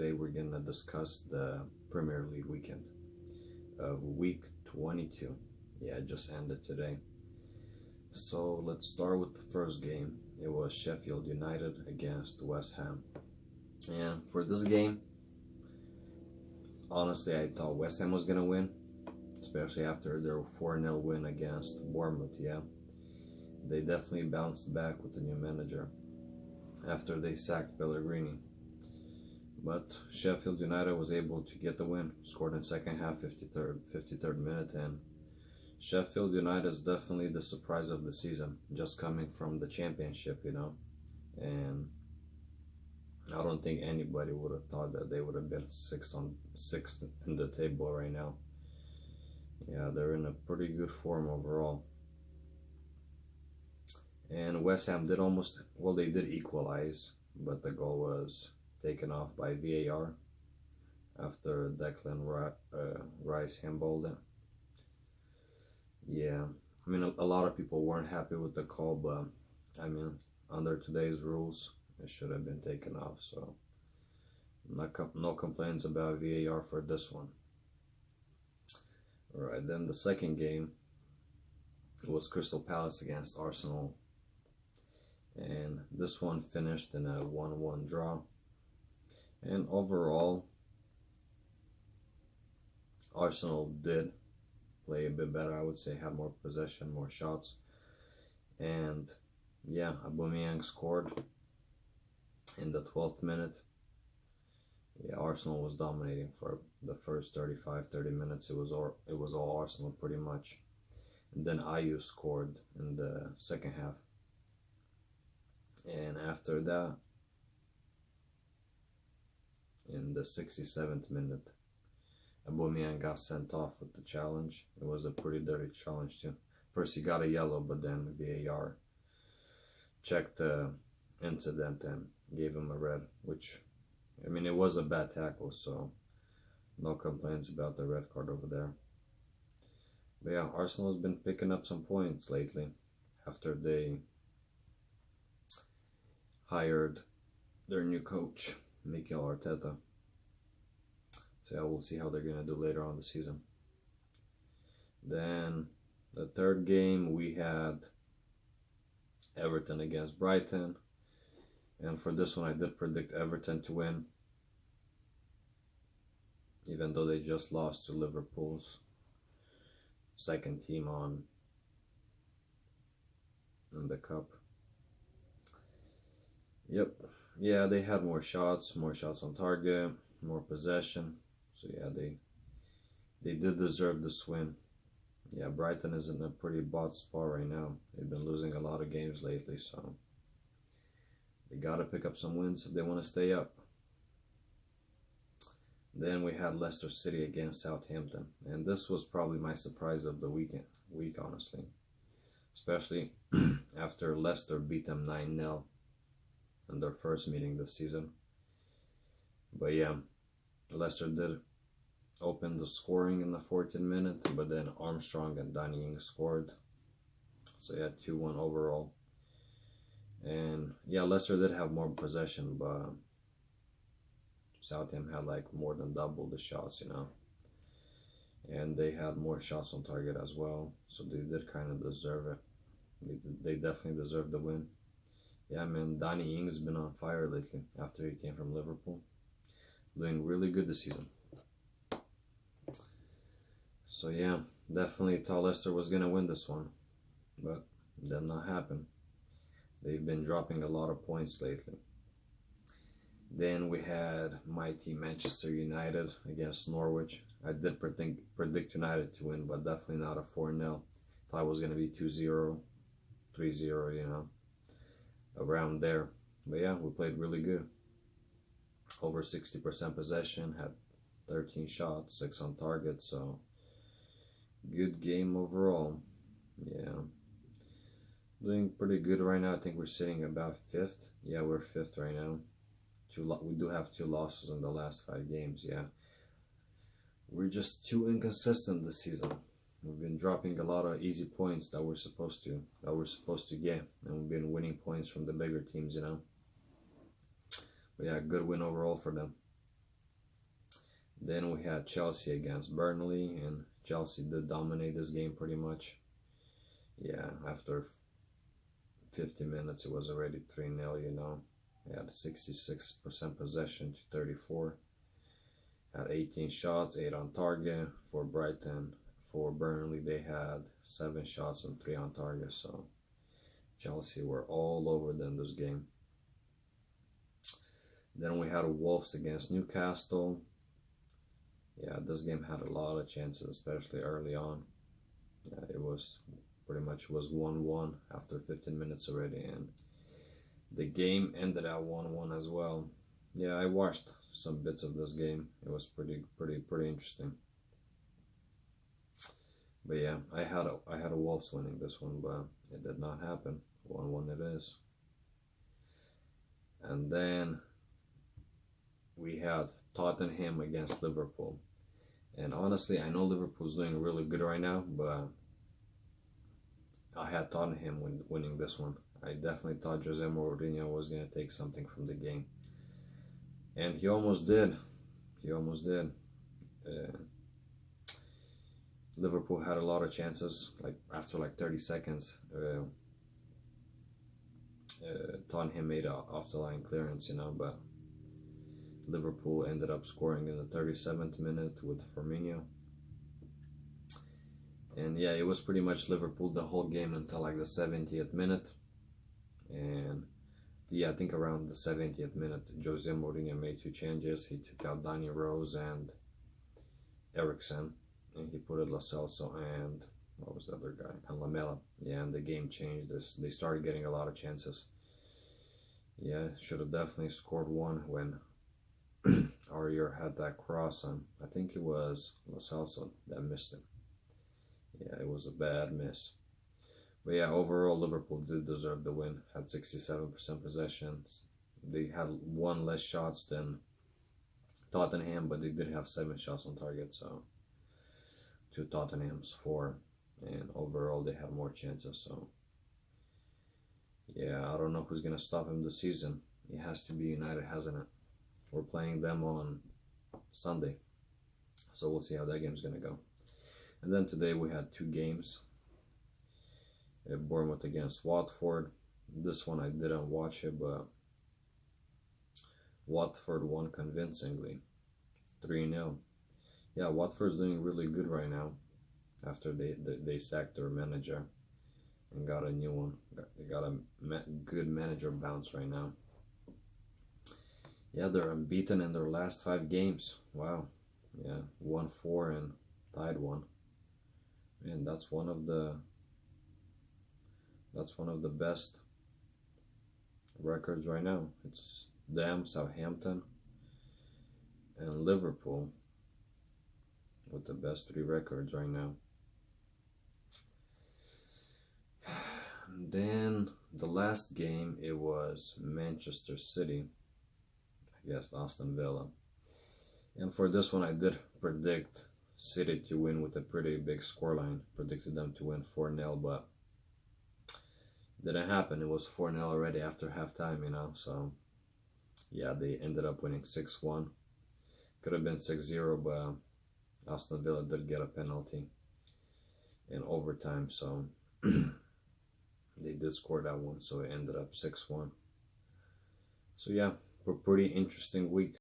today we're going to discuss the Premier League weekend of week 22. Yeah, it just ended today. So let's start with the first game. It was Sheffield United against West Ham. And for this game, honestly, I thought West Ham was going to win, especially after their 4-0 win against Bournemouth. Yeah, they definitely bounced back with the new manager after they sacked Pellegrini. But Sheffield United was able to get the win, scored in second half, 53rd minute, and Sheffield United is definitely the surprise of the season, just coming from the championship, and I don't think anybody would have thought that they would have been sixth in the table right now. Yeah, they're in a pretty good form overall. And West Ham did they did equalize, but the goal was taken off by VAR after Declan Rice handballed it. Yeah, I mean, a lot of people weren't happy with the call, but I mean, under today's rules, it should have been taken off. So, no complaints about VAR for this one. All right, then the second game was Crystal Palace against Arsenal, and this one finished in a 1-1 draw. And overall, Arsenal did play a bit better, I would say, had more possession, more shots. And yeah, Aubameyang scored in the 12th minute. Yeah, Arsenal was dominating for the first 30 minutes. It was all Arsenal pretty much. And then Ayew scored in the second half. And after that, in the 67th minute, Aubameyang got sent off with the challenge. It was a pretty dirty challenge too. First he got a yellow, but then VAR checked the incident and gave him a red, which, I mean, it was a bad tackle, so no complaints about the red card over there. But yeah, Arsenal has been picking up some points lately after they hired their new coach, Mikel Arteta. So yeah, we'll see how they're going to do later on the season. Then the third game, we had Everton against Brighton. And for this one, I did predict Everton to win, even though they just lost to Liverpool's second team in the cup. Yep. Yeah, they had more shots on target, more possession. So yeah, they did deserve this win. Yeah, Brighton is in a pretty bad spot right now. They've been losing a lot of games lately, so they gotta pick up some wins if they want to stay up. Then we had Leicester City against Southampton, and this was probably my surprise of the week, honestly. Especially after Leicester beat them 9-0 in their first meeting this season. But yeah, Leicester did open the scoring in the 14th minute, but then Armstrong and Danny Ings scored. So yeah, 2-1 overall. And yeah, Leicester did have more possession, but Southampton had like more than double the shots, and they had more shots on target as well, so they did kind of deserve it. They definitely deserved the win. Yeah, man, Danny Ings has been on fire lately after he came from Liverpool, doing really good this season. So yeah, definitely thought Leicester was gonna win this one, but it did not happen. They've been dropping a lot of points lately. Then we had mighty Manchester United against Norwich. I did predict United to win, but definitely not a 4-0. Thought it was going to be 2-0, 3-0, around there. But yeah, we played really good. Over 60% possession, had 13 shots, 6 on target, so good game overall. Yeah. Doing pretty good right now. I think we're sitting about 5th. Yeah, we're 5th right now. We do have 2 losses in the last 5 games. Yeah, we're just too inconsistent this season. We've been dropping a lot of easy points that we're supposed to get, and we've been winning points from the bigger teams, But yeah, good win overall for them. Then we had Chelsea against Burnley, and Chelsea did dominate this game pretty much. Yeah, after 50 minutes it was already 3-0, you know. They had 66% possession to 34. Had 18 shots, 8 on target for Brighton. For Burnley, they had 7 shots and 3 on target, so Chelsea were all over them this game. Then we had Wolves against Newcastle. Yeah, this game had a lot of chances, especially early on. Yeah, it was pretty much 1-1 after 15 minutes already, and the game ended at 1-1 as well. Yeah, I watched some bits of this game. It was pretty interesting. But yeah, I had a Wolves winning this one, but it did not happen. 1-1 it is. And then we had Tottenham against Liverpool. And honestly, I know Liverpool's doing really good right now, but I had Tottenham winning this one. I definitely thought Jose Mourinho was going to take something from the game. And he almost did. He almost did. Liverpool had a lot of chances. Like after 30 seconds, Tottenham made an off-the-line clearance, you know, but Liverpool ended up scoring in the 37th minute with Firmino. And yeah, it was pretty much Liverpool the whole game until the 70th minute. And yeah, I think around the 70th minute, Jose Mourinho made 2 changes. He took out Danny Rose and Eriksen, and he put in Lo Celso and what was the other guy? And Lamela. Yeah, and the game changed. They started getting a lot of chances. Yeah, should have definitely scored one when Aurier had that cross on. I think it was Lo Celso that missed it. Yeah, it was a bad miss. But yeah, overall, Liverpool did deserve the win. Had 67% possession. They had 1 less shots than Tottenham, but they did have 7 shots on target, so to Tottenham's 4. And overall, they had more chances, so yeah, I don't know who's going to stop him this season. It has to be United, hasn't it? We're playing them on Sunday, so we'll see how that game's going to go. And then today we had 2 games. Bournemouth against Watford. This one I didn't watch it, but Watford won convincingly, 3-0. Yeah, Watford's doing really good right now after they sacked their manager and got a new one. They got a good manager bounce right now. Yeah, they're unbeaten in their last 5 games. Wow. Yeah, won 4 and tied 1. And that's one of the best records right now. It's them, Southampton, and Liverpool with the best 3 records right now. And then the last game, it was Manchester City against Aston Villa. And for this one, I did predict City to win with a pretty big scoreline. Predicted them to win 4-0, but didn't happen. It was 4-0 already after halftime, you know, so yeah, they ended up winning 6-1. Could have been 6-0, but Aston Villa did get a penalty in overtime, so they did score that one, so it ended up 6-1. So yeah, a pretty interesting week.